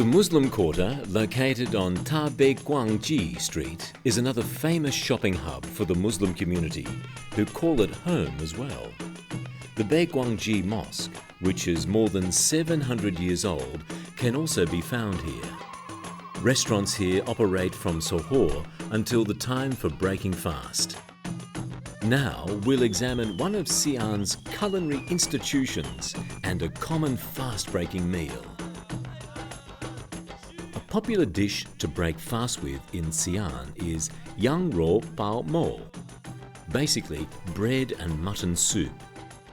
The Muslim Quarter, located on Bei Guang Ji Street, is another famous shopping hub for the Muslim community, who call it home as well. The Bei Guang Ji Mosque, which is more than 700 years old, can also be found here. Restaurants here operate from Suhoor until the time for breaking fast. Now we'll examine one of Xi'an's culinary institutions and a common fast-breaking meal. A popular dish to break fast with in Xi'an is Yang Rou Pao Mo, basically bread and mutton soup.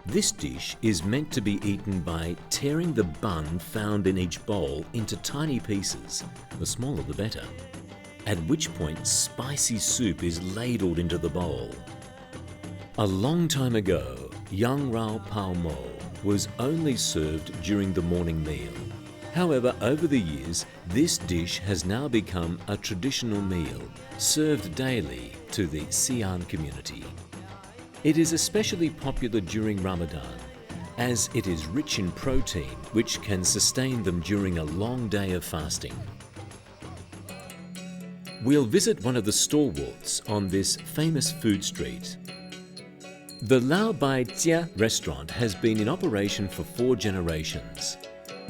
This dish is meant to be eaten by tearing the bun found in each bowl into tiny pieces, the smaller the better, at which point spicy soup is ladled into the bowl. A long time ago, Yang Rou Pao Mo was only served during the morning meal. However, over the years, this dish has now become a traditional meal served daily to the Xi'an community. It is especially popular during Ramadan, as it is rich in protein which can sustain them during a long day of fasting. We'll visit one of the stalwarts on this famous food street. The Lao Bai Jia restaurant has been in operation for 4 generations.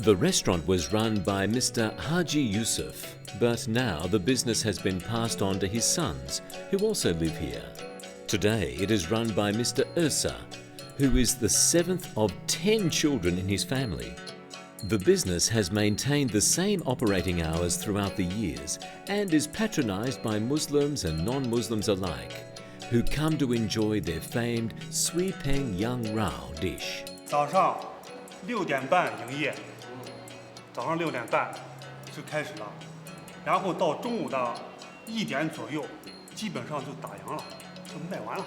The restaurant was run by Mr. Haji Yusuf, but now the business has been passed on to his sons, who also live here. Today it is run by Mr. Ursa, who is the 7th of 10 children in his family. The business has maintained the same operating hours throughout the years and is patronized by Muslims and non-Muslims alike, who come to enjoy their famed Sui Peng Yang Rao dish. 早上6点半营业，早上6点半就开始了，然后到中午的1点左右，基本上就打烊了，就卖完了。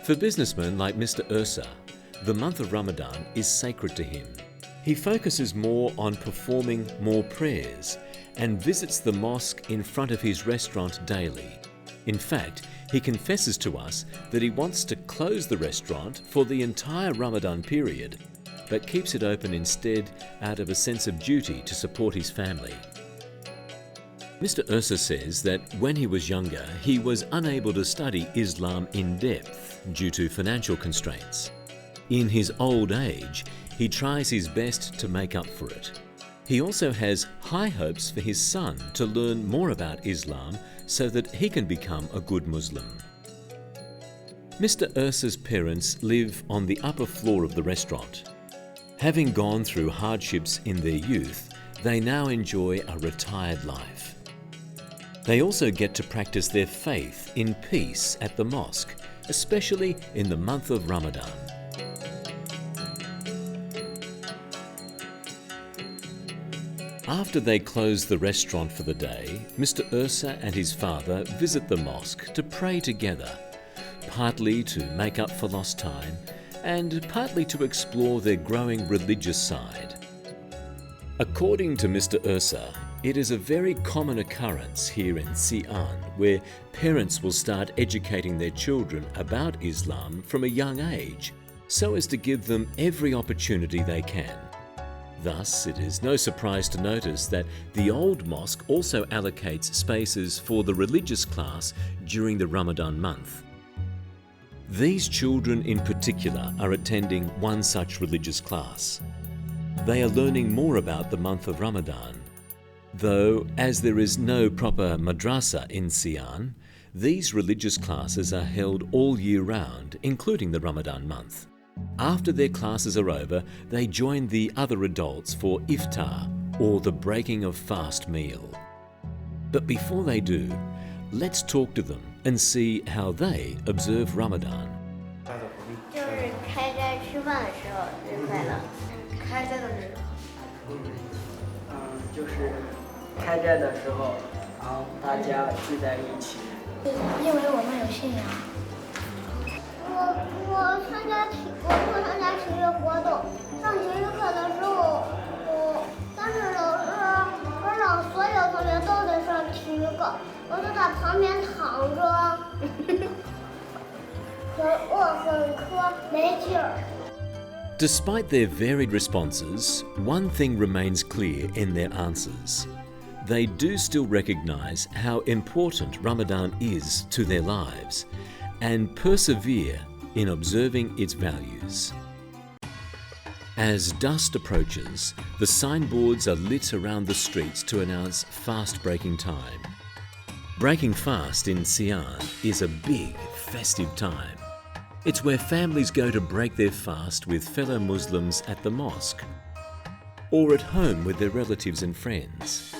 For businessmen like Mr. Ursa, the month of Ramadan is sacred to him. He focuses more on performing more prayers and visits the mosque in front of his restaurant daily. In fact, he confesses to us that he wants to close the restaurant for the entire Ramadan period, but keeps it open instead out of a sense of duty to support his family. Mr. Ursa says that when he was younger, he was unable to study Islam in depth due to financial constraints. In his old age, he tries his best to make up for it. He also has high hopes for his son to learn more about Islam so that he can become a good Muslim. Mr. Ursa's parents live on the upper floor of the restaurant. Having gone through hardships in their youth, they now enjoy a retired life. They also get to practice their faith in peace at the mosque, especially in the month of Ramadan. After they close the restaurant for the day, Mr. Ursa and his father visit the mosque to pray together, partly to make up for lost time and partly to explore their growing religious side. According to Mr. Ursa, it is a very common occurrence here in Xi'an where parents will start educating their children about Islam from a young age so as to give them every opportunity they can. Thus, it is no surprise to notice that the old mosque also allocates spaces for the religious class during the Ramadan month. These children in particular are attending one such religious class. They are learning more about the month of Ramadan. Though, as there is no proper madrasa in Xi'an, these religious classes are held all year round, including the Ramadan month. After their classes are over, they join the other adults for iftar, or the breaking of fast meal. But before they do, let's talk to them and see how they observe Ramadan. 就是开斋吃饭的时候最快乐。开斋的时候。就是开斋的时候，然后大家聚在一起。因为我们有信仰。我参加体育活动，上体育课的时候，但是老师说让所有同学都得上体育课，我就在旁边躺着，可我很渴，没劲儿。Despite their varied responses, one thing remains clear in their answers. They do still recognise how important Ramadan is to their lives and persevere in observing its values. As dusk approaches, the signboards are lit around the streets to announce fast breaking time. Breaking fast in Xi'an is a big, festive time. It's where families go to break their fast with fellow Muslims at the mosque or at home with their relatives and friends.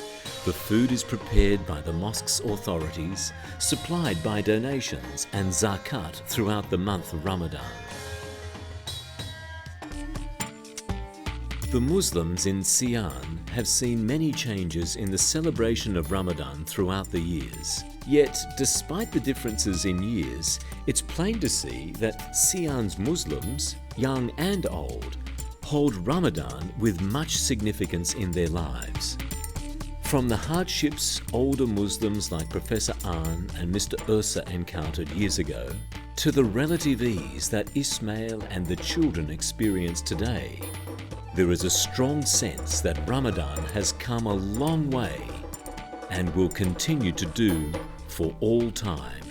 The food is prepared by the mosque's authorities, supplied by donations and zakat throughout the month of Ramadan. The Muslims in Xi'an have seen many changes in the celebration of Ramadan throughout the years. Yet, despite the differences in years, it's plain to see that Xi'an's Muslims, young and old, hold Ramadan with much significance in their lives. From the hardships older Muslims like Professor An and Mr. Ursa encountered years ago, to the relative ease that Ismail and the children experience today, there is a strong sense that Ramadan has come a long way and will continue to do for all time.